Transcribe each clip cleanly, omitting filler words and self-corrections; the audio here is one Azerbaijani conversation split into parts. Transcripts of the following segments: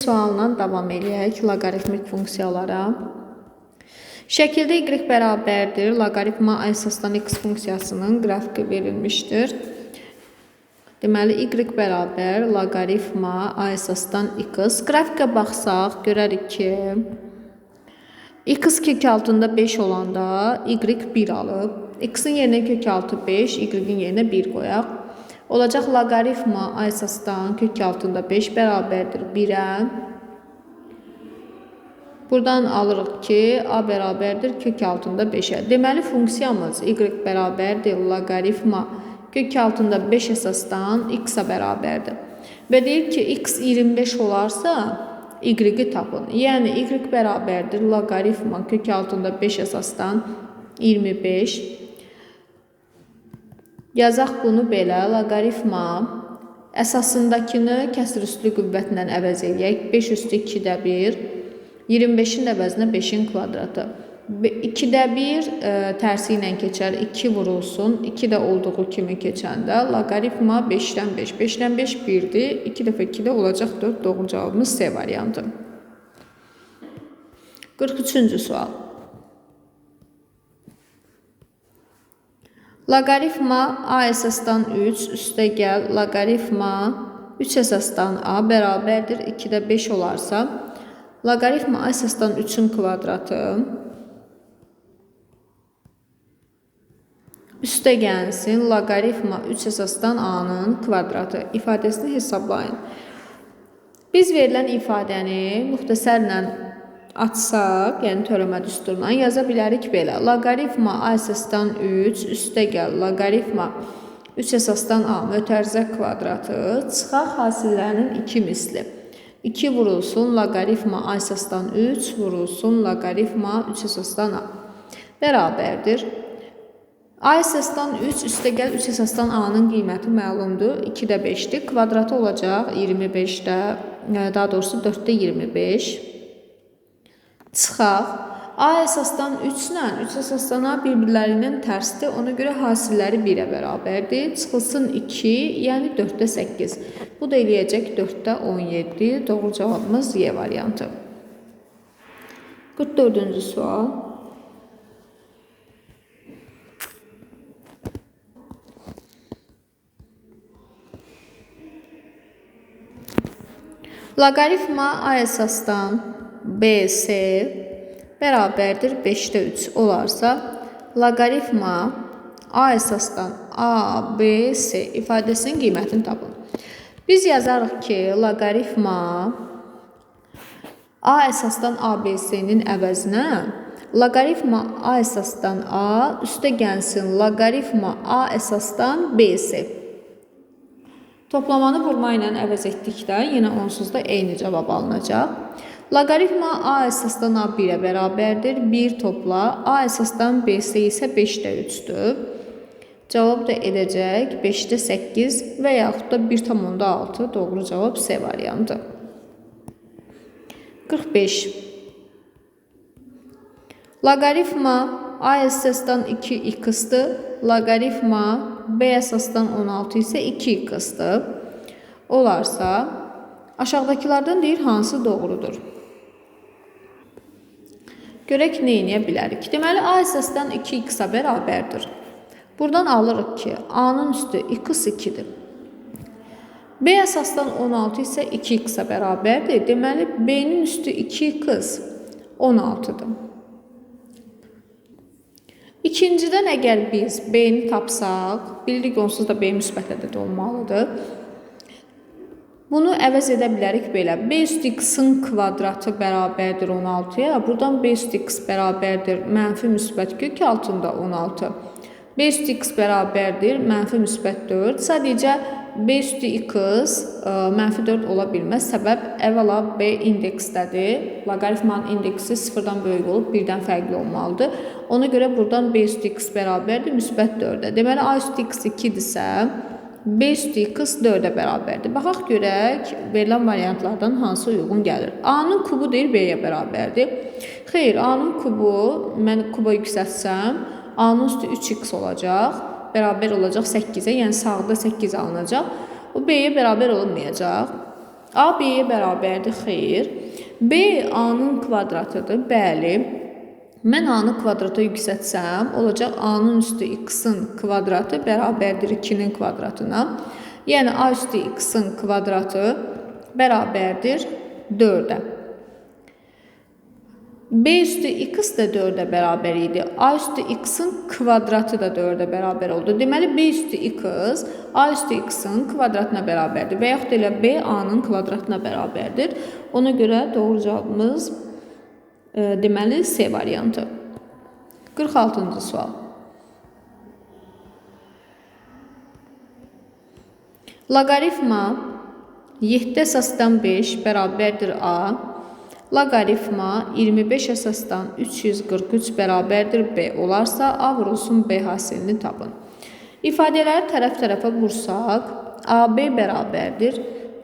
Sualla davam edək loqaritmik funksiyalara. Şəkildə y bərabərdir loqaritma a əsasdan x funksiyasının qrafiki verilmişdir. Deməli, y bərabər loqaritma a əsasdan x. Qrafikə baxsaq, görərik ki, x kök altında 5 olanda y 1 alıb. X-in yerinə kök altı 5, y-in yerinə 1 qoyaq. Olacaq loqaritma a əsasdan kök altında 5 bərabərdir 1-ə. Buradan alırıq ki, a bərabərdir kök altında 5-ə. Deməli, funksiyamız y bərabərdir loqaritma kök altında 5 əsasdan x-a bərabərdir. Və deyir ki, x 25 olarsa, y-i tapın. Yəni, y bərabərdir loqaritma kök altında 5 əsasdan 25. Yazaq bunu belə, loqaritma əsasındakını kəsr üslü qüvvətlə əvəz edək. 5 üstü 2-də 1, 25-in əvəzinə 5-in kvadratı. 2-də 1 tərsi ilə keçər, 2 vurulsun. 2-də olduğu kimi keçəndə loqaritma 5-dən 5. 5-dən 5 1-dir. 2 dəfə 2-də olacaq 4. Doğru cavabımız C variantı. 43-cü sual. Loqaritma a əsasdan 3 üstə gəl loqaritma 3 əsasdan a bərabərdir 2-də 5 olarsa, loqaritma a əsasdan 3-ün kvadratı üstə gəlsin loqaritma 3 əsasdan a-nın kvadratı ifadəsini hesablayın. Biz verilən ifadəni müxtəsərlə açsaq, yəni törəmə düsturla yaza bilərik belə. Loqaritma a əsasdan 3 üstə gəl loqaritma 3 əsasdan a mötərizə kvadratı çıxaq hasillərinin 2 misli. 2 vurulsun loqaritma a əsasdan 3 vurulsun loqaritma 3 əsasdan a bərabərdir. A əsasdan 3 üstə gəl 3 əsasdan a-nın qiyməti məlumdur. 2-də 5-dir. Kvadratı olacaq 25-də, daha doğrusu 4-də 25. Çıxaq. A əsasdan 3 ilə 3 əsasdan a bir-birlərinin tərsdir. Ona görə hasilləri 1-ə bərabərdir. Çıxılsın 2, yəni 4-də 8. Bu da eləyəcək 4-də 17. Doğru cavabımız Y variantı. 44-cü sual. Loqaritma a əsasdan BS bərabərdir 5-də 3 olarsa, loqaritma a əsasdan ABC ifadəsinin qiymətini tapın. Biz yazarıq ki, loqaritma a əsasdan ABC-nin əvəzinə loqaritma a əsasdan a üstə gəlsin loqaritma a əsasdan BC. Toplamanı vurma ilə əvəz etdikdə yenə onsuz da eyni cavab alınacaq. Loqaritma a əsasdan a 1-ə bərabərdir. 1 topla a əsasdan BC isə 5-də 3-dür. Cavab da edəcək 5-də 8 və yaxud da 1,6. Doğru cavab C variantı. 45. Loqaritma a əsasdan 2x-dır. Loqaritma b əsasdan 16 isə 2x-dır. Olarsa, aşağıdakılardan deyir hansı doğrudur? Görək nə edə bilərik? Deməli, a əsasdan 2x-a bərabərdir. Buradan alırıq ki, a-nın üstü x 2-dir. B əsasdan 16 isə 2x-a bərabərdir. Deməli, b-nin üstü 2x 16-dır. İkincidən əgər biz b-ni tapsaq, bilirik onsuz da b müsbət ədəd olmalıdır. Bunu əvəz edə bilərik belə. B üstü x-in kvadratı bərabərdir 16-ya. Buradan b üstü x bərabərdir mənfi müsbət kök altında 16. B üstü x bərabərdir mənfi müsbət 4. Sadəcə b üstü x mənfi 4 ola bilməz. Səbəb əvvəla b indeksdədir. Loqaritmanın indeksi 0-dan böyük olub 1-dən fərqli olmalıdır. Ona görə buradan b üstü x bərabərdir müsbət 4-ə. Deməli, a üstü x 2-dirsə, b üstü x 4-ə bərabərdir. Baxaq görək, verilən variantlardan hansı uyğun gəlir. A-nın kubu deyir b-yə bərabərdir. Xeyr, a-nın kubu, mən kuba yüksəltsəm, a-nın üstü 3x olacaq. Bərabər olacaq 8-ə, yəni sağda 8 alınacaq. O b-yə bərabər olmayacaq. A B-yə bərabərdir, xeyr. B A-nın kvadratıdır, bəli. Mən A-nı kvadrata yüksətsəm, olacaq A-nın üstü X-in kvadratı bərabərdir 2-nin kvadratına. Yəni A üstü X-in kvadratı bərabərdir 4-ə. B üstü X də 4-ə bərabər idi. A üstü X-in kvadratı da 4-ə bərabər oldu. Deməli, B üstü X A üstü X-in kvadratına bərabərdir. Və yaxud elə B A-nın kvadratına bərabərdir. Ona görə doğru cavabımız deməli C variantı. 46-cı sual. Loqaritma 7 əsasdan 5 bərabərdir A. Loqaritma 25 əsasdan 343 bərabərdir B olarsa, A vurulsun B hasilini tapın. İfadələri tərəf-tərəfə vursaq, AB bərabərdir.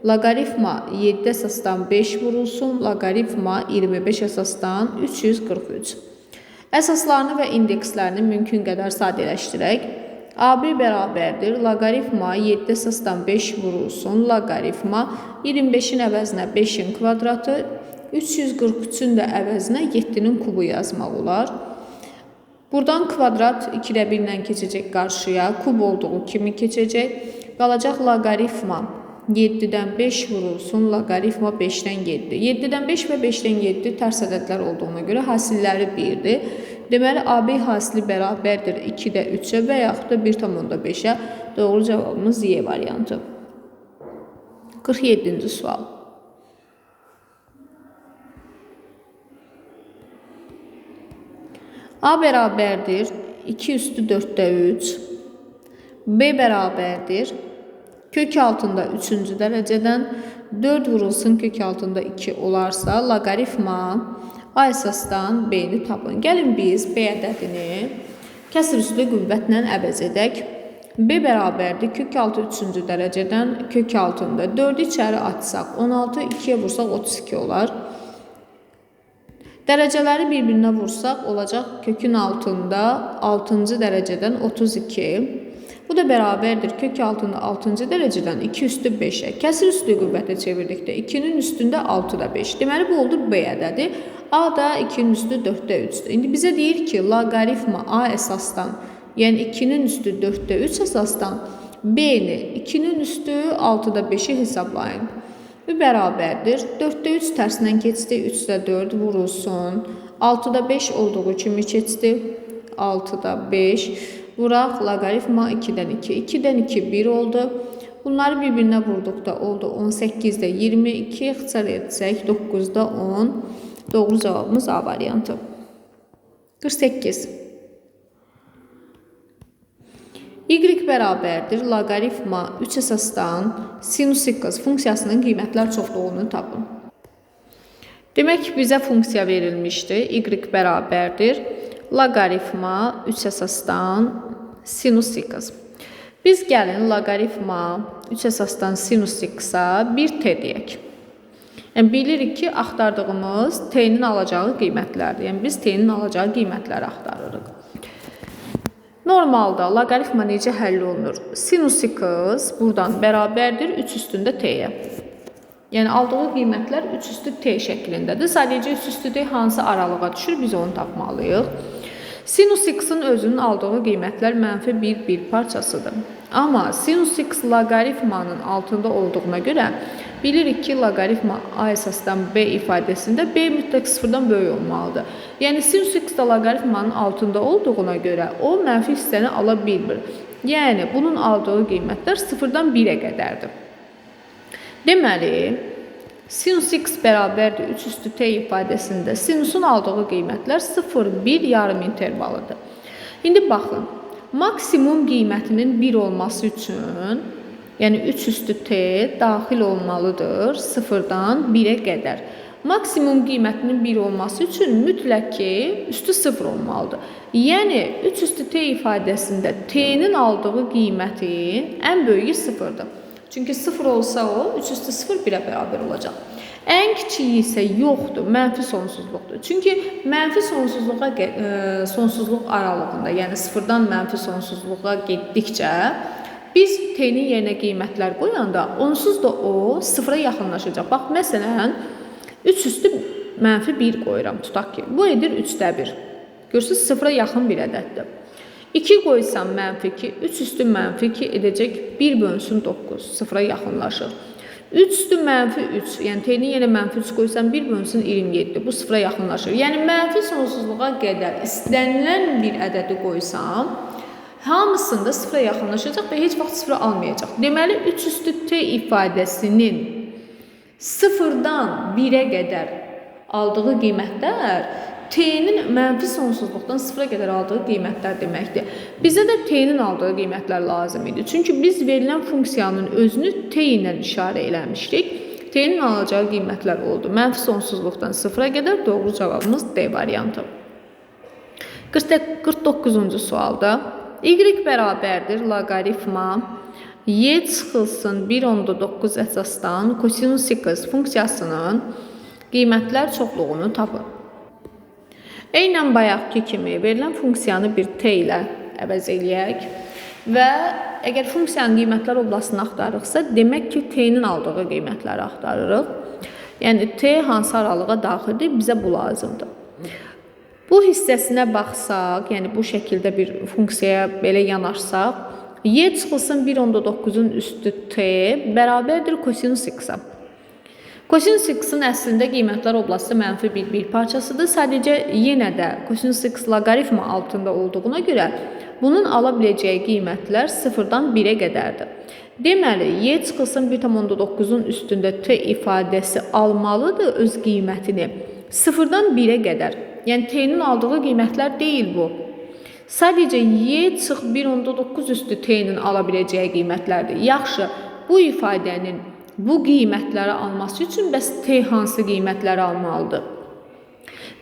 Loqaritma 7 əsasdan 5 vurulsun, loqaritma 25 əsasdan 343. Əsaslarını və indekslərini mümkün qədər sadələşdirək. AB bərabərdir. Loqaritma 7 əsasdan 5 vurulsun, loqaritma 25-in əvəzinə 5-in kvadratı, 343-ün də əvəzinə 7-nin kubu yazmaq olar. Buradan kvadrat 2-də 1 ilə keçəcək qarşıya, kub olduğu kimi keçəcək. Qalacaq loqaritma 7-dən 5 vurulsun, loqaritma 5-dən 7. 7-dən 5 və 5-dən 7 tərs ədədlər olduğuna görə hasilləri 1-dir. Deməli, AB hasili bərabərdir 2-də 3-ə və yaxud da 1,5-ə. Doğru cavabımız Y variantı. 47-ci sual. A bərabərdir 2 üstü 4-də 3. B bərabərdir kök altında 3-cü dərəcədən 4 vurulsun kök altında 2 olarsa, loqaritma A əsasdan B-ni tapın. Gəlin biz B ədədini kəsr üstü qüvvətlə əvəz edək. B bərabərdir kök altı 3-cü dərəcədən kök altında 4-ü içəri açsaq 16, 2-yə vursaq 32 olar. Dərəcələri bir-birinə vursaq olacaq kökün altında 6-cı dərəcədən 32. Bu da bərabərdir kök altında 6-cı dərəcədən 2 üstü 5-ə. Kəsir üstü qüvvətə çevirdikdə 2-nin üstündə 6-da 5. Deməli, bu oldu B ədədi. A da 2-nin üstü 4-də 3-dür. İndi bizə deyir ki, loqaritma A əsasdan, yəni 2-nin üstü 4-də 3 əsasdan B-ni 2-nin üstü 6-da 5-i hesablayın. Bu bərabərdir. 4-də 3 tərsindən keçdi, 3-də 4 vurulsun. 6-da 5 olduğu kimi keçdi. 6-da 5 vuraq, loqaritma 2-dən 2. 2-dən 2 1 oldu. Bunları bir-birinə vurduqda oldu 18-də 22, ixtisar etsək 9-da 10. Doğru cavabımız A variantı. 48. Y bərabərdir loqaritma 3 əsasdan sinus x funksiyasının qiymətlər çoxluğunu tapın. Demək, bizə funksiya verilmişdi. Y bərabərdir loqaritma 3 əsasdan sinus x. Biz gəlin loqaritma 3 əsasdan sinus x-a 1t deyək. Yəni, bilirik ki, axtardığımız t-nin alacağı qiymətlərdir. Yəni, biz t-nin alacağı qiymətləri axtarırıq. Normalda loqaritma necə həll olunur? Sinus x buradan bərabərdir 3 üstündə t-yə. Yəni, aldığı qiymətlər 3 üstü t şəklindədir. Sadəcə 3 üstü t hansı aralığa düşür, biz onu tapmalıyıq. Sinus x-in özünün aldığı qiymətlər mənfi 1 parçasıdır. Amma sinus x loqaritmanın altında olduğuna görə bilirik ki, loqaritma A əsasdan B ifadəsində B mütləq sıfırdan böyük olmalıdır. Yəni, sinus x da loqaritmanın altında olduğuna görə o mənfi hissəni ala bilmir. Yəni, bunun aldığı qiymətlər sıfırdan 1-ə qədərdir. Deməli, sinus x bərabərdir 3 üstü t ifadəsində sinusun aldığı qiymətlər 0, 1 yarım intervalıdır. İndi baxın, maksimum qiymətinin 1 olması üçün, yəni 3 üstü t daxil olmalıdır 0-dan 1-ə qədər. Maksimum qiymətinin 1 olması üçün mütləq ki, üstü 0 olmalıdır. Yəni, 3 üstü t ifadəsində t-nin aldığı qiymətin ən böyüyü 0-dır. Çünki 0 olsa o, 3 üstü 0 1-ə bərabər olacaq. Ən kiçiyi isə yoxdur, mənfi sonsuzluqdur. Çünki mənfi sonsuzluq aralığında, yəni 0-dan mənfi sonsuzluğa getdikcə biz t-nin yerinə qiymətlər qoyanda onsuz da o sıfıra yaxınlaşacaq. Bax, məsələn, 3 üstü mənfi 1 qoyuram, tutaq ki. Bu edir 3də 1. Görürsünüz, sıfıra yaxın bir ədəddir. 2 qoysam mənfi 2, 3 üstü mənfi 2 edəcək 1 bölünsün 9, sıfıra yaxınlaşır. 3 üstü mənfi 3, yəni t-nin yerinə mənfi 3 qoysam 1 bölünsün 27, bu sıfıra yaxınlaşır. Yəni mənfi sonsuzluğa qədər istənilən bir ədədi qoysam, hamısında sıfıra yaxınlaşacaq və heç vaxt sıfıra almayacaq. Deməli, 3 üstü t ifadəsinin sıfırdan 1-ə qədər aldığı qiymətlər t-nin mənfi sonsuzluqdan sıfıra qədər aldığı qiymətlər deməkdir. Bizə də t-nin aldığı qiymətlər lazım idi. Çünki biz verilən funksiyanın özünü t ilə işarə eləmişdik. T-nin alacağı qiymətlər oldu. Mənfi sonsuzluqdan sıfıra qədər doğru cavabımız D variantı. 49-cu sualda y bərabərdir loqaritma y çıxılsın 1/9 əsasdan kosinus 8 funksiyasının qiymətlər çoxluğunu tapın. Eynən bayaqki kimi verilən funksiyanı bir t ilə əvəz eləyək və əgər funksiyanın qiymətlər oblasını axtarırıqsa, demək ki, t-nin aldığı qiymətləri axtarırıq. Yəni, t hansı aralığa daxildir, bizə bu lazımdır. Bu hissəsinə baxsaq, yəni bu şəkildə bir funksiyaya belə yanaşsaq, y çıxılsın 1/9-un üstü t bərabərdir kosinus x-a. Kosinus x-in əslində qiymətlər oblasti mənfi bir parçasıdır. Sadəcə yenə də kosinus x loqaritma altında olduğuna görə bunun ala biləcəyi qiymətlər 0-dan 1-ə qədərdir. Deməli, y çıxılsın 1/9-un üstündə t ifadəsi almalıdır öz qiymətini 0-dan 1-ə qədər. Yəni, t-nin aldığı qiymətlər deyil bu. Sadəcə y çıx 1/9 üstü t-nin ala biləcəyi qiymətlərdir. Yaxşı, bu ifadənin bu qiymətləri alması üçün bəs t hansı qiymətləri almalıdır?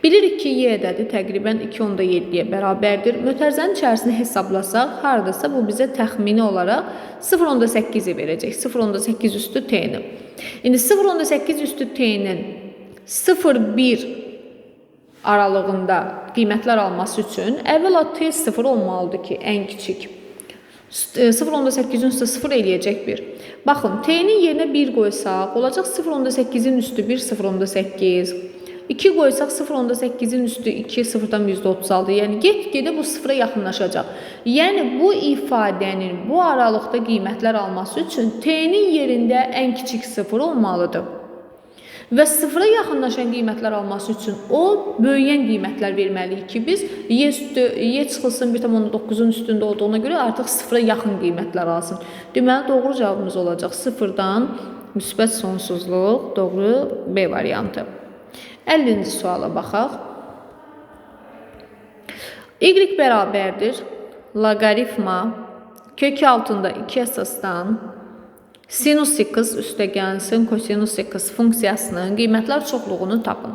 Bilirik ki, y ədədi təqribən 2/7-yə bərabərdir. Mötərizənin içərisini hesablasaq, haradasa bu bizə təxmini olaraq 0/8-i verəcək. 0/8 üstü t-ni. İndi 0/8 üstü t-nin 0-1 aralığında qiymətlər alması üçün əvvəla t 0 olmalıdır ki, ən kiçik. 0/8-in üstü 0 eləyəcək 1. Baxın, t-nin yerinə 1 qoysaq, olacaq 0/8-in üstü 1, 0/8. 2 qoysaq 0/8-in üstü 2, 0-dan %36. Yəni, get-gedə bu 0-a yaxınlaşacaq. Yəni, bu ifadənin bu aralıqda qiymətlər alması üçün t-nin yerində ən kiçik 0 olmalıdır. Və 0-a yaxınlaşan qiymətlər alması üçün o böyüyən qiymətlər verməliyik ki, biz y çıxılsın 1/9-un üstündə olduğuna görə artıq 0-a yaxın qiymətlər alsın. Deməli, doğru cavabımız olacaq 0-dan müsbət sonsuzluq, doğru B variantı. 50-ci suala baxaq. Y bərabərdir loqaritma kök altında 2 əsasdan sinus 8 üstəgəlsin kosinus 8 funksiyasının qiymətlər çoxluğunu tapın.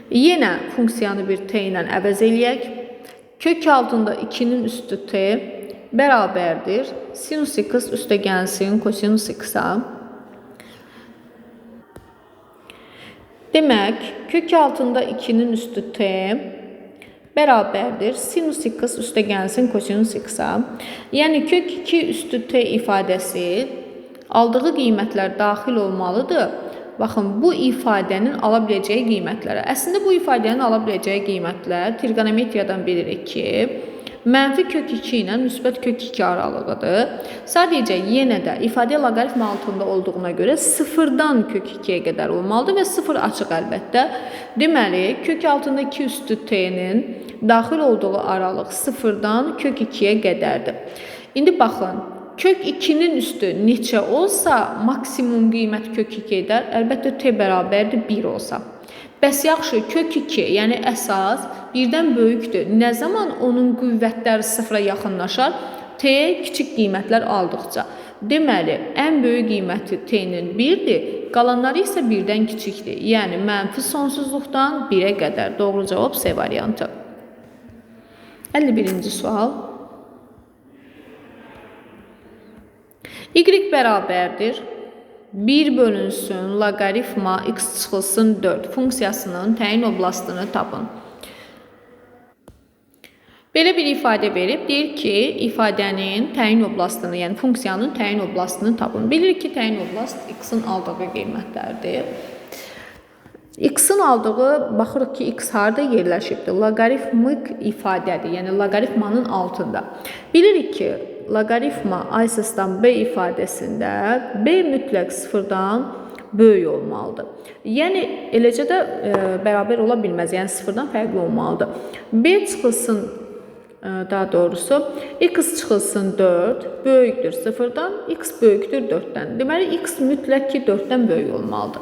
Yenə funksiyanı bir t ilə əvəz eləyək. Kök altında 2-nin üstü t bərabərdir sinus 8 üstəgəlsin kosinus 8-a. Demək, kök altında 2-nin üstü t bərabərdir sinus 8 üstəgəlsin kosinus x-a. Yəni, kök 2 üstü t ifadəsi aldığı qiymətlər daxil olmalıdır. Baxın, bu ifadənin ala biləcəyi qiymətlərə. Əslində, bu ifadənin ala biləcəyi qiymətlər trigonometriyadan bilirik ki, mənfi kök 2 ilə müsbət kök 2 aralığıdır. Sadəcə, yenə də ifadə loqaritma altında olduğuna görə 0-dan kök 2-yə qədər olmalıdır və 0 açıq əlbəttə. Deməli, kök altında 2 üstü t-nin daxil olduğu aralıq 0-dan kök 2-yə qədərdir. İndi baxın, kök 2-nin üstü neçə olsa maksimum qiymət kök 2 edər. Əlbəttə, t bərabərdir 1 olsa. Bəs yaxşı, kök 2, yəni əsas 1-dən böyükdür. Nə zaman onun qüvvətləri 0-a yaxınlaşar? T kiçik qiymətlər aldıqca. Deməli, ən böyük qiyməti t-nin 1-dir, qalanları isə 1-dən kiçikdir. Yəni, mənfi sonsuzluqdan 1-ə qədər. Doğru cavab C variantı. 51-ci sual. Y bərabərdir 1 bölünsün loqaritma x çıxılsın 4 funksiyasının təyin oblastını tapın. Belə bir ifadə verib, deyir ki, ifadənin təyin oblastını, yəni funksiyanın təyin oblastını tapın. Bilirik ki, təyin oblast x-in aldığı qiymətlərdir. X-in aldığı, baxırıq ki, x harada yerləşibdir? Loqaritmik ifadədir, yəni loqaritmanın altında. Bilirik ki, loqaritma A əsasdan B ifadəsində B mütləq sıfırdan böyük olmalıdır. Yəni, eləcə də bərabər ola bilməz, yəni sıfırdan fərqli olmalıdır. B çıxılsın, daha doğrusu, x çıxılsın 4, böyükdür sıfırdan, x böyükdür 4-dən. Deməli, x mütləq ki, 4-dən böyük olmalıdır.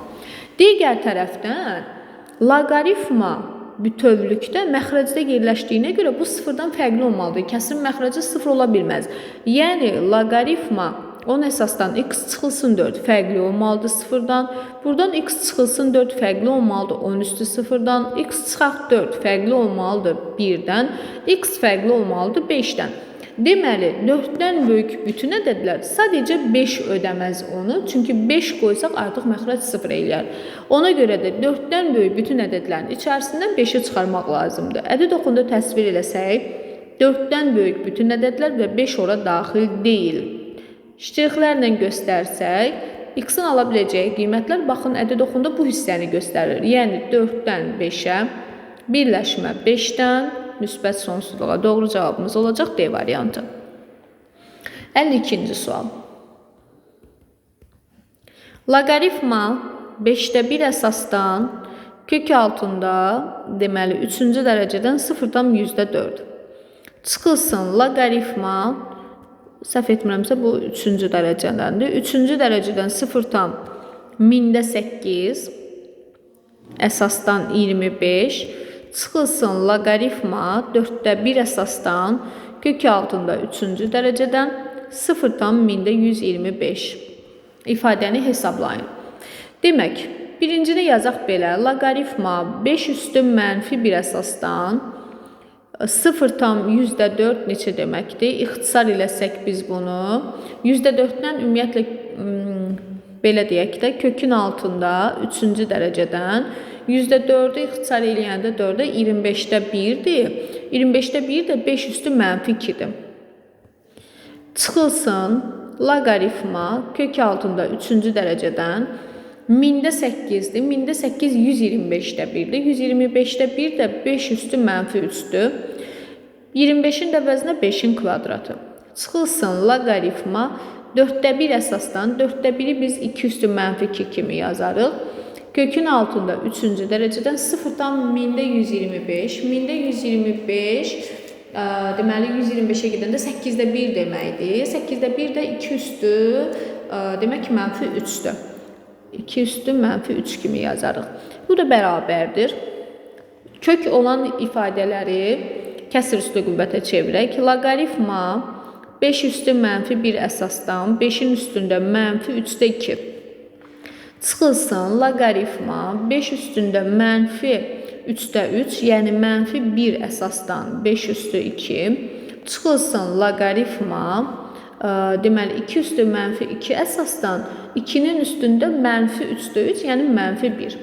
Digər tərəfdən, loqaritma bütövlükdə məxrəcdə yerləşdiyinə görə bu sıfırdan fərqli olmalıdır. Kəsrin məxrəci sıfır ola bilməz. Yəni, loqaritma 10 əsasdan x çıxılsın 4 fərqli olmalıdır sıfırdan. Buradan x çıxılsın 4 fərqli olmalıdır 10 üstü sıfırdan. X çıxaq 4 fərqli olmalıdır 1-dən. X fərqli olmalıdır 5-dən. Deməli, 4-dən böyük bütün ədədlər sadəcə 5 ödəməz onu. Çünki 5 qoysaq artıq məxrəc 0 eləyər. Ona görə də 4-dən böyük bütün ədədlərin içərisindən 5-i çıxarmaq lazımdır. Ədəd oxunda təsvir eləsək, 4-dən böyük bütün ədədlər və 5 ora daxil deyil. Ştrixlərlə göstərsək, x-in ala biləcəyi qiymətlər, baxın, ədəd oxunda bu hissəni göstərir. Yəni, 4-dən 5-ə, birləşmə 5-dən, müsbət sonsuzluğa. Doğru cavabımız olacaq D variantı. 52-ci sual. Loqaritma 5-də 1 əsasdan kök altında, deməli, 3-cü dərəcədən 0,4. Çıxılsın loqaritma, səhv etmirəmsə, bu 3-cü dərəcədəndir. 3-cü dərəcədən 0,8 əsasdan 25. Çıxılsın loqaritma 4-də 1 əsasdan kök altında 3-cü dərəcədən 0,125 ifadəni hesablayın. Demək, birincini yazaq belə, loqaritma 5 üstü mənfi 1 əsasdan 0,4 neçə deməkdir? İxtisar eləsək biz bunu, %4-dən ümumiyyətlə, belə deyək də, kökün altında 3-cü dərəcədən %4-ü ixtisar eləyəndə 4-ə 25-də 1-dir. 25-də 1 də 5 üstü mənfi 2-dir. Çıxılsın loqaritma kök altında 3-cü dərəcədən 1000-də 8-dir. 1000-də 8 125-də 1-dir. 125-də 1 də 5 üstü mənfi 3-dür. 25-in də vəzinə 5-in kvadratı. Çıxılsın loqaritma 4-də 1 əsasdan 4-də 1-i biz 2 üstü mənfi 2 kimi yazarıq. Kökün altında 3-cü dərəcədən 0,1000-də 125. 1000-də 125, deməli 125-ə gedəndə 8-də 1 deməkdir. 8-də 1 də 2 üstü, demək ki, mənfi 3-dür. 2 üstü mənfi 3 kimi yazarıq. Bu da bərabərdir. Kök olan ifadələri kəsr üstü qüvvətə çevirək. Loqaritma 5 üstü mənfi 1 əsasdan 5-in üstündə mənfi 3-də 2. Çıxılsın loqaritma 5 üstündə mənfi 3-də 3, yəni mənfi 1 əsasdan 5 üstü 2. Çıxılsın loqaritma, deməli 2 üstü mənfi 2 əsasdan 2-nin üstündə mənfi 3-də 3, yəni mənfi 1.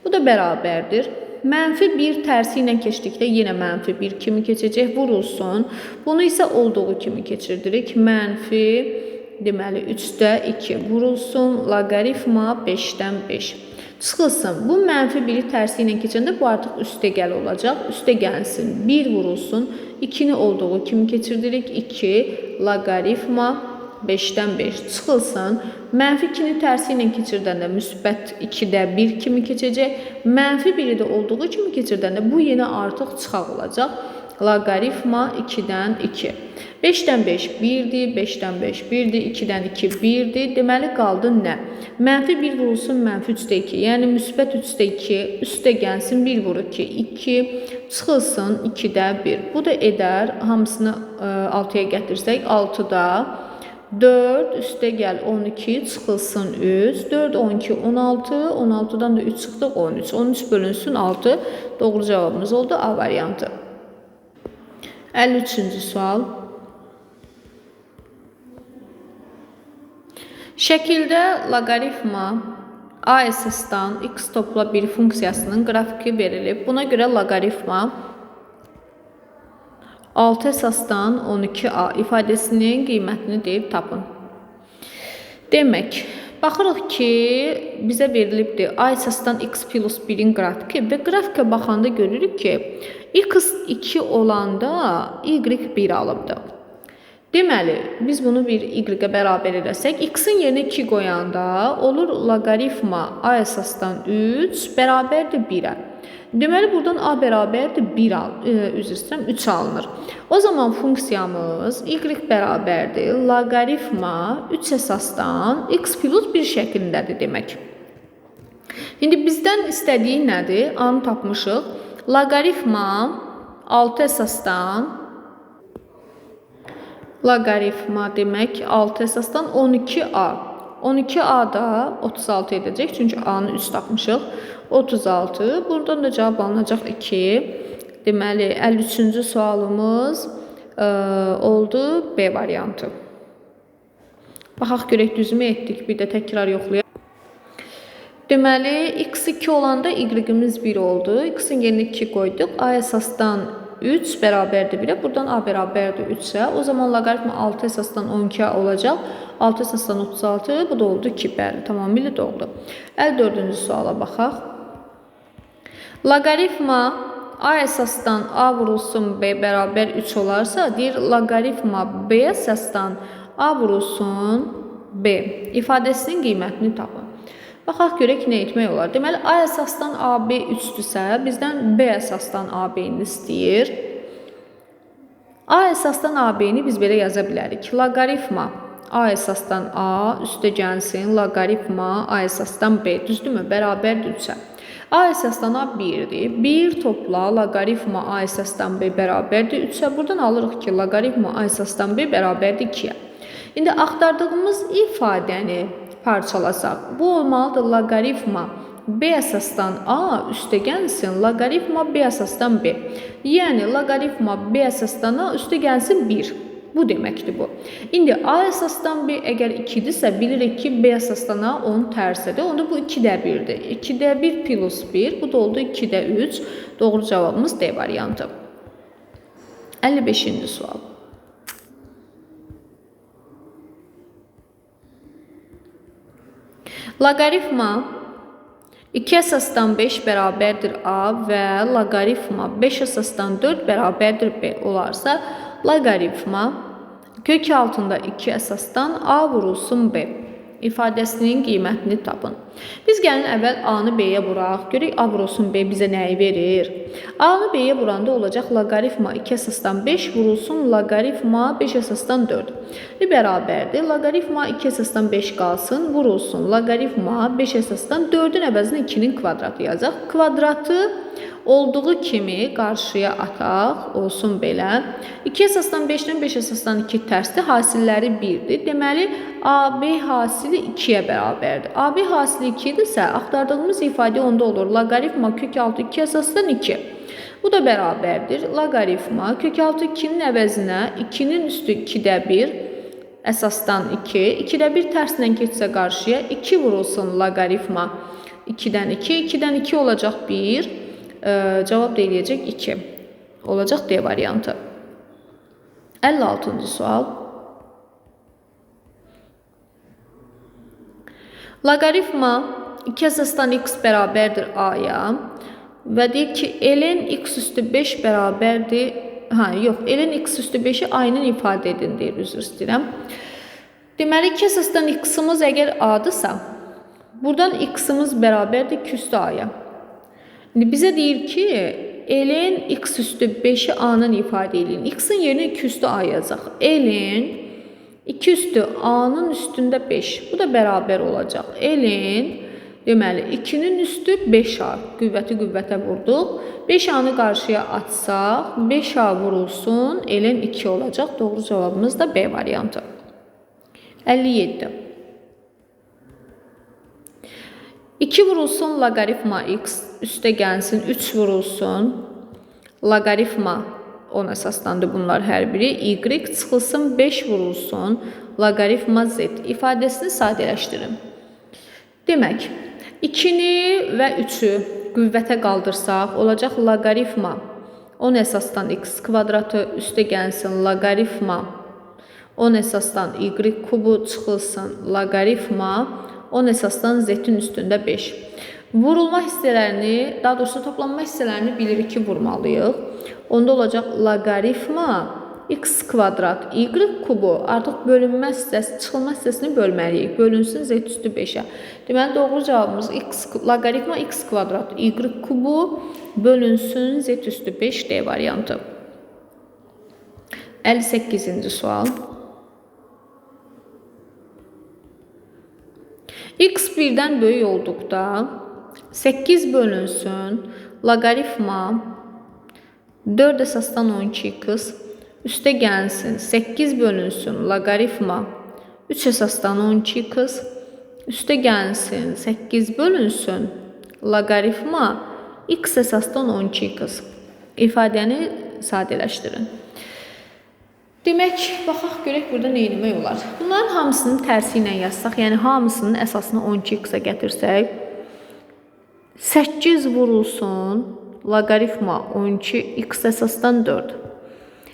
Bu da bərabərdir. Mənfi 1 tərsi ilə keçdikdə yenə mənfi 1 kimi keçəcək, vurulsun. Bunu isə olduğu kimi keçirdirik. Mənfi, deməli 3-də 2 vurulsun, loqaritma 5-dən 5. Çıxılsın, bu mənfi 1-i tərsi ilə keçəndə bu artıq üstə gəl olacaq. Üstə gəlsin, 1 vurulsun, 2-ni olduğu kimi keçirdirik. 2 loqaritma 5-dən 5 çıxılsın. Mənfi 2-ni tərsi ilə keçirdəndə müsbət 2-də 1 kimi keçəcək. Mənfi 1-i də olduğu kimi keçirdəndə bu yenə artıq çıxaq olacaq. Loqaritma 2-dən 2. 5-dən 5 1-dir, 5-dən 5 1-dir, 2-dən 2 1-dir. Deməli, qaldı nə? Mənfi 1 vurulsun, mənfi 3-də 2. Yəni, müsbət 3-də 2, üstə gəlsin, 1 vurur ki, 2, çıxılsın 2-də 1. Bu da edər, hamısını 6-ya gətirsək, 6-da 4, üstə gəl 12, çıxılsın 3, 4, 12, 16, 16-dan da 3 çıxdıq, 13. 13 bölünsün 6, doğru cavabımız oldu A variantı. 53-cü sual. Şəkildə loqaritma A əsasdan x topla 1 funksiyasının qrafiki verilib. Buna görə loqaritma 6 əsasdan 12a ifadəsinin qiymətini deyib tapın. Demək, baxırıq ki, bizə verilibdir a əsasdan x plus 1-in qrafiki və qrafikə baxanda görürük ki, x 2 olanda y 1 alıbdır. Deməli, biz bunu bir y-ə bərabər edəsək, x-in yerinə 2 qoyanda olur loqaritma a əsasdan 3 bərabərdir 1-ə. Deməli, buradan a bərabərdir 3 alınır. O zaman funksiyamız y bərabərdir loqaritma 3 əsasdan x plus 1 şəklindədir demək. İndi bizdən istədiyi nədir? A-nı tapmışıq. Loqaritma 6 əsasdan loqaritma demək 6 əsasdan 12a. 12a da 36 edəcək. Çünki a-nı 3 tapmışıq. 36. Buradan da cavab alınacaq 2. Deməli 53-cü sualımız oldu B variantı. Baxaq görək düzmü etdik. Bir də təkrar yoxlayaq. Deməli x 2 olanda y-imiz 1 oldu. X-in yerinə 2 qoyduq. A əsasdan 3 bərabərdir 1-ə. Buradan a bərabərdir 3-ə. O zaman loqaritma 6 əsasdan 12 olacaq. 6 əsasdan 36. Bu da oldu 2. Bəli, tamamilə doğrudur. 54-cü suala baxaq. Loqaritma a əsasdan a vurulsun b bərabər 3 olarsa, deyir loqaritma b əsasdan a vurulsun b ifadəsinin qiymətini tapın. Baxaq görək nə etmək olar. Deməli, a əsasdan AB 3-dürsə, bizdən B əsasdan AB-ni istəyir. A əsasdan AB-ni biz belə yaza bilərik. Loqaritma A əsasdan A üstə gəlsin, loqaritma A əsasdan B, düzdürmü? Bərabərdir 3-ə. A əsasdan A 1-dir. 1 topla loqaritma A əsasdan B bərabərdir 3-ə. Buradan alırıq ki, loqaritma A əsasdan B bərabərdir 2-yə. İndi axtardığımız ifadəni parçalasaq. Bu olmalıdır loqaritma B əsasdan A üstə gəlsin, loqaritma B əsasdan B. Yəni, loqaritma B əsasdan A üstə gəlsin 1. Bu deməkdir bu. İndi A əsasdan B əgər 2-dirsə, bilirik ki, B əsasdan A onun tərsidir. Onda bu 2-də 1-dir. 2-də 1 plus 1, bu da oldu 2-də 3. Doğru cavabımız D variantı. 55-ci sual. Loqaritma 2 əsasdan 5 bərabərdir A və loqaritma 5 əsasdan 4 bərabərdir B olarsa, loqaritma kök altında 2 əsasdan A vurulsun B ifadəsinin qiymətini tapın. Biz gəlin əvvəl A-nı B-yə vuraq. Görək A vurulsun B bizə nəyi verir? A-nı B-yə vuranda olacaq loqaritma 2 əsasdan 5 vurulsun loqaritma 5 əsasdan 4. Bərabərdir. Loqaritma 2 əsasdan 5 qalsın, vurulsun loqaritma 5 əsasdan 4-ün əvəzinə 2-nin kvadratı yazaq. Kvadratı olduğu kimi qarşıya ataq, olsun belə. 2 əsasdan 5-dən 5 əsasdan 2 tərsdir, hasilləri 1-dir. Deməli, AB hasili 2-yə bərabərdir. AB hasili 2-dirsə, axtardığımız ifadə onda olur. Loqaritma kök altı 2 əsasdan 2. Bu da bərabərdir. Loqaritma kök altı 2-nin əvəzinə 2-nin üstü 2-də 1 əsasdan 2. 2-də 1 tərsindən keçsə qarşıya 2 vurulsun loqaritma 2-dən 2. 2-dən 2 olacaq 1. Cavab da eləyəcək 2. Olacaq D variantı. 56-cı sual. Loqaritma 2 əsasdan x bərabərdir A-ya və deyir ki, ln x üstü 5 bərabərdir. Ln x üstü 5-i aynen ifadə edin deyir, üzr istəyirəm. Deməli, 2 əsasdan x-ımız əgər A-dırsa, buradan x-ımız bərabərdir 2 üstü A-ya. Bizə deyir ki, ln x üstü 5-i A-nın ifadə edin. X-in yerinə 2 üstü A yazaq. Ln 2 üstü A-nın üstündə 5. Bu da bərabər olacaq. Ln, deməli, 2-nin üstü 5A. Qüvvəti qüvvətə vurduq. 5A-nı qarşıya atsaq, 5A vurulsun, ln 2 olacaq. Doğru cavabımız da B variantı. 57. 2 vurulsun loqaritma x üstə gəlsin, 3 vurulsun loqaritma 10 əsaslandı bunlar hər biri, y çıxılsın 5 vurulsun loqaritma z ifadəsini sadələşdirin. Demək, 2-ni və 3-ü qüvvətə qaldırsaq olacaq loqaritma 10 əsasdan x kvadratı üstə gəlsin loqaritma 10 əsasdan y kubu çıxılsın loqaritma 10 əsasdan z-in üstündə 5. Vurulma hissələrini, daha doğrusu toplanma hissələrini bilirik ki, vurmalıyıq. Onda olacaq loqaritma x kvadrat y kubu artıq bölünmə hissəsi, çıxılma hissəsini bölməliyik. Bölünsün z üstü 5-ə. Deməli, doğru cavabımız loqaritma x kvadrat y kubu bölünsün z üstü 5 D variantı. 58-ci sual. X birdən böyük olduqda 8 bölünsün loqaritma 4 əsasdan 12x üstə gəlsin 8 bölünsün loqaritma 3 əsasdan 12x üstə gəlsin 8 bölünsün loqaritma x əsasdan 12x ifadəni sadələşdirin. Demək, baxaq görək burada nə etmək olar. Bunların hamısını tərsi ilə yazsaq, yəni hamısının əsasını 12x-ə gətirsək, 8 vurulsun loqaritma 12x əsasdan 4.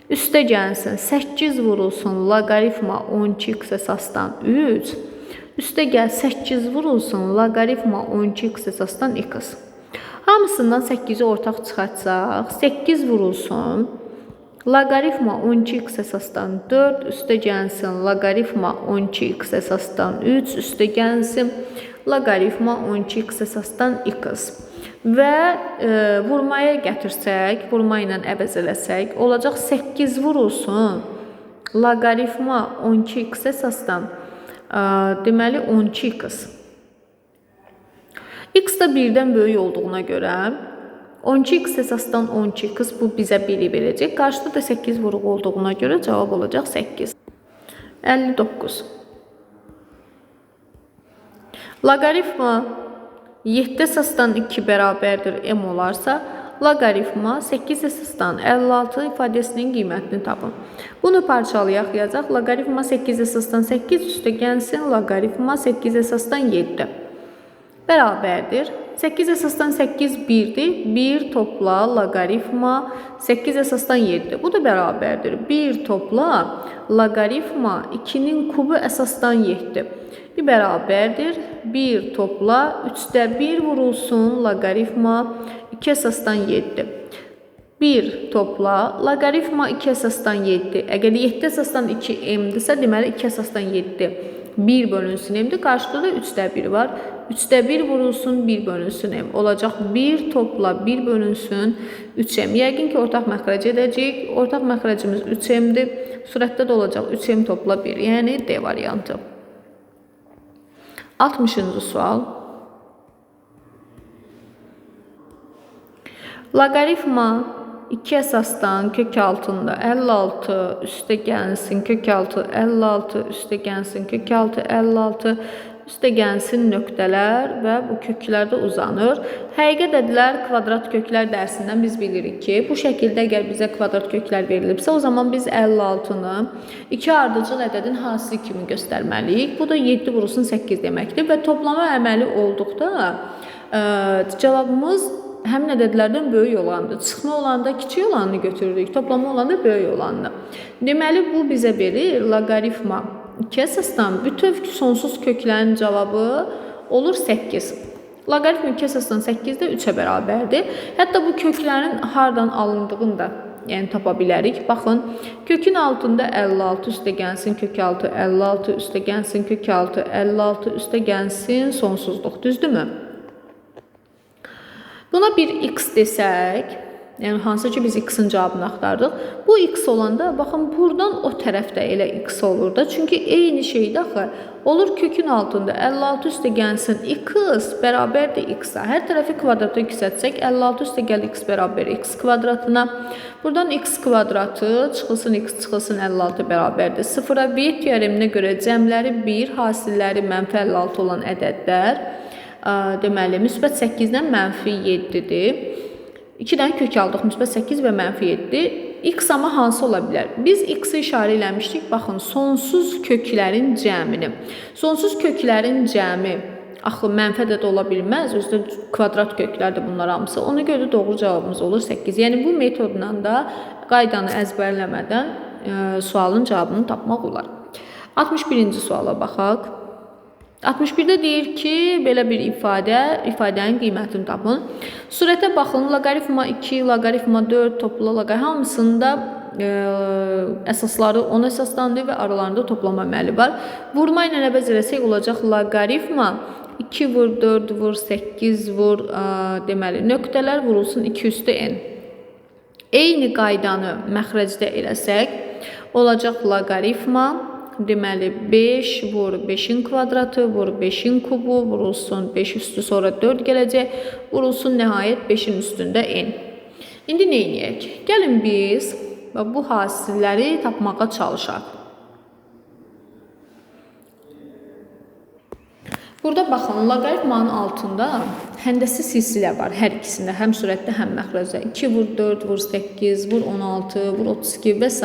Üstə gəlsin 8 vurulsun loqaritma 12x əsasdan 3. Üstə gəl 8 vurulsun loqaritma 12x əsasdan x. Hamısından 8-i ortaq çıxartsaq, 8 vurulsun loqaritma 12x əsasdan 4, üstə gəlsin loqaritma 12x əsasdan 3, üstə gəlsin loqaritma 12x əsasdan x. Və vurmaya gətirsək, vurma ilə əvəz eləsək, olacaq 8 vurulsun loqaritma 12x əsasdan, deməli 12x. X da birdən böyük olduğuna görə 12x əsasdan 12x bu bizə 1-i verəcək. Qarşıda da 8 vuruq olduğuna görə cavab olacaq 8. 59. Loqaritma 7 əsasdan 2 bərabərdir m olarsa, loqaritma 8 əsasdan 56 ifadəsinin qiymətini tapın. Bunu parçalayaq, yazaq. Loqaritma 8 əsasdan 8 üstə gəlsin loqaritma 8 əsasdan 7 bərabərdir. 8 əsasdan 8 1-dir. 1 topla loqaritma 8 əsasdan 7. Bu da bərabərdir. 1 topla loqaritma 2-nin kubu əsasdan 7. Bir bərabərdir. 1 topla 3-də 1 vurulsun loqaritma 2 əsasdan 7. 1 topla loqaritma 2 əsasdan 7. Əgər 7 əsasdan 2 m-dirsə, deməli 2 əsasdan 7 1 bölünsün m-dir. Qarşıda da 3-də 1 var. 3-də 1 vurulsun 1 bölünsün m. Olacaq 1 topla 1 bölünsün 3m. Yəqin ki, ortaq məxrəc edəcək. Ortaq məxrəcimiz 3m-dir. Surətdə də olacaq 3m topla 1. Yəni D variantı. 60-cı sual. Loqaritma 2 əsasdan kök altında 56 üstə gəlsin kök altı 56 üstə gəlsin kök altı 56 üstə gəlsin nöqtələr və bu köklərdə uzanır. Həqiqət ədlər kvadrat köklər dərsindən biz bilirik ki, bu şəkildə əgər bizə kvadrat köklər verilibsə, o zaman biz 56-nı 2 ardıcıl ədədin hasili kimi göstərməliyik. Bu da 7 vurulsun 8 deməkdir və toplama əməli olduqda cavabımız həmin ədədlərdən böyük olandır. Çıxma olanda kiçik olanını götürürük, toplama olanda böyük olanını. Deməli, bu bizə verir loqaritma 2 əsasdan bütöv sonsuz köklərin cavabı olur 8. Loqaritma 2 əsasdan 8 də 3-ə bərabərdir. Hətta bu köklərin hardan alındığını da tapa bilərik. Baxın, kökün altında 56 üstə gəlsin kök 6, 56 üstə gəlsin kök 6, 56 üstə gəlsin sonsuzluq. Düzdürmü? Buna bir x desək, yəni hansı ki biz x-in cavabını axtardıq. Bu x olanda, baxın, buradan o tərəfdə elə x olur da. Çünki eyni şeydə axı olur kökün altında 56 üstə gəlsin x bərabərdir x-a. Hər tərəfi kvadrata yüksətsək, 56 üstə gəl x bərabər x kvadratına. Buradan x kvadratı çıxılsın x çıxılsın 56 bərabərdir 0-a. V teoreminə görə cəmləri 1, hasilləri mənfi 56 olan ədədlər. Deməli, müsbət 8-dən mənfi 7-dir. 2-dən kök aldıq, müsbət 8 və mənfi 7. X amma hansı ola bilər? Biz x-i işarə eləmişdik. Baxın, sonsuz köklərin cəmini. Sonsuz köklərin cəmi Axı mənfi ədəd ola bilməz, özdə kvadrat köklərdir bunlar hamısı. Ona görə doğru cavabımız olur 8. Yəni bu metodla da qaydanı əzbərləmədən sualın cavabını tapmaq olar. 61-ci suala baxaq. 61-də deyir ki, belə bir ifadənin qiymətini tapın. Surətə baxın, loqaritma 2, loqaritma 4, topla loqaritma hamısında əsasları 10 əsaslandır və aralarında toplama əməli var. Vurma ilə əvəz eləsək olacaq loqaritma 2 vur 4 vur 8 vur deməli nöqtələr vurulsun 2 üstü n. Eyni qaydanı məxrəcdə eləsək olacaq loqaritma deməli 5 vur 5'in kvadratı vur 5'in kubu vurulsun 5 üstü sonra 4 gələcək vurulsun nəhayət 5'in üstündə n. İndi nə edək? Gəlin biz bu hasilləri tapmağa çalışaq. Burada baxın, loqaritmanın altında həndəsi silsilə var hər ikisində, həm surətdə, həm məxrəcdə. 2 vur 4 vur 8 vur 16 vur 32 və s.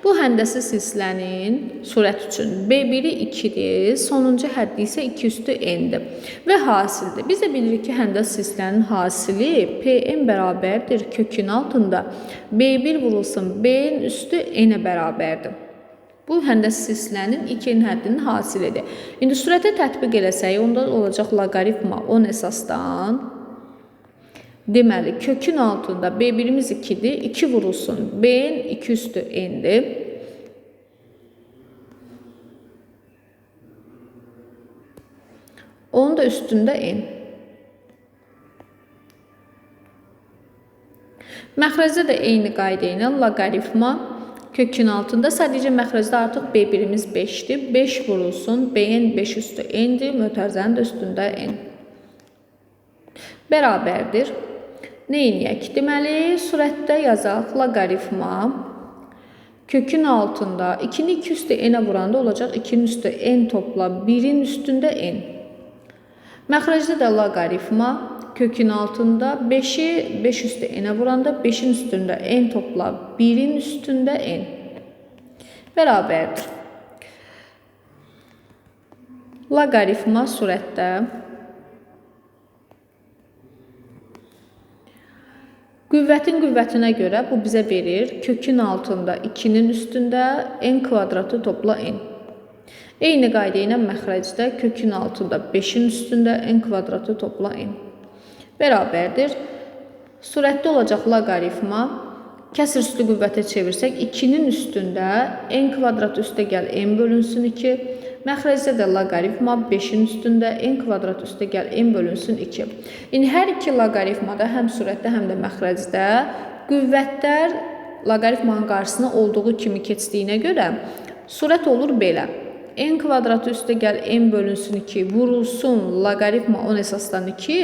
Bu həndəsi silsilənin surət üçün B1-i 2-dir, sonuncu həddi isə 2 üstü n-dir və hasildir. Biz də bilirik ki, həndəsi silsilənin hasili Pn bərabərdir kökün altında B1 vurulsun B-in üstü n-ə bərabərdir. Bu həndəsi silsilənin 2-nin həddinin hasilidir. İndi surətə tətbiq eləsək, onda olacaq loqaritma 10 əsasdan. Deməli, kökün altında B1'imiz 2-dir. 2 vurulsun B-in 2 üstü n-dir. Onun da üstündə n. Məxrəcdə də eyni qayda ilə loqaritma kökün altında sadəcə məxrəcdə artıq B1'imiz 5'dir. 5 vurulsun B-in 5 üstü n-dir. Mötərizənin də üstündə n. Bərabərdir. Nə edək? Deməli, surətdə yazaq loqaritma kökün altında 2'ni 2 üstü n-ə vuranda olacaq 2'nin üstü n topla 1'in üstündə n. Məxrəcdə də loqaritma kökün altında 5'i 5 üstü n'ə vuranda 5'in üstündə n topla 1'in üstündə n. Bərabərdir. Loqaritma surətdə qüvvətin qüvvətinə görə bu bizə verir kökün altında 2'nin üstündə n kvadratı topla n. Eyni qayda ilə məxrəcdə kökün altında 5'in üstündə n kvadratı topla n. Bərabərdir. Surətdə olacaq loqaritma kəsr üstü qüvvətə çevirsək 2'nin üstündə n kvadrat üstə gəl n bölünsün 2. Məxrəcdə də loqaritma 5'in üstündə n kvadrat üstə gəl n bölünsün 2. İndi hər iki loqaritmada həm surətdə, həm də məxrəcdə qüvvətlər loqaritmanın qarşısına olduğu kimi keçdiyinə görə surət olur belə. N kvadratı üstə gəl n bölünsün 2 vurulsun loqaritma 10 əsasdan 2.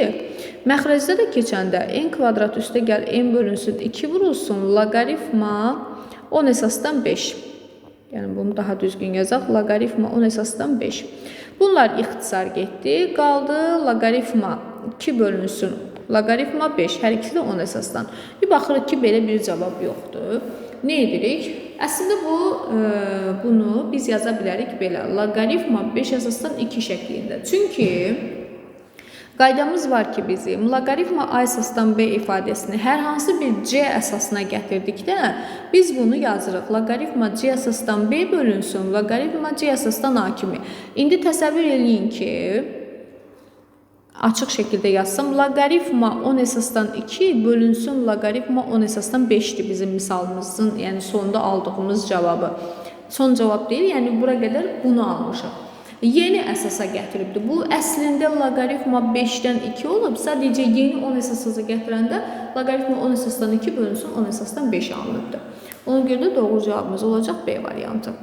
Məxrəcdə də keçəndə n kvadratı üstə gəl n bölünsün 2 vurulsun loqaritma 10 əsasdan 5. Yəni bunu daha düzgün yazaq. Loqaritma 10 əsasdan 5. Bunlar ixtisar getdi. Qaldı loqaritma 2 bölünsün loqaritma 5. Hər ikisi də 10 əsasdan. Bir baxırıq ki, belə bir cavab yoxdur. Nə edirik? Əslində bunu biz yaza bilərik belə. Loqaritma 5 əsasdan 2 şəklində. Çünki qaydamız var ki, bizim loqaritma A əsasdan B ifadəsini hər hansı bir C əsasına gətirdikdə biz bunu yazırıq. Loqaritma C əsasdan B bölünsün loqaritma C əsasdan A kimi. İndi təsəvvür eləyin ki, açıq şəkildə yazsam, loqaritma 10 əsasdan 2 bölünsün loqaritma 10 əsasdan 5'dir bizim misalımızın, yəni sonda aldığımız cavabı. Son cavab deyil, yəni bura qədər bunu almışıq. Yeni əsasa gətiribdir. Bu əslində loqaritma 5'dən 2 olub, sadəcə yeni 10 əsasa gətirəndə loqaritma 10 əsasdan 2 bölünsün 10 əsasdan 5 alınıbdır. Ona görə də doğru cavabımız olacaq B variantı.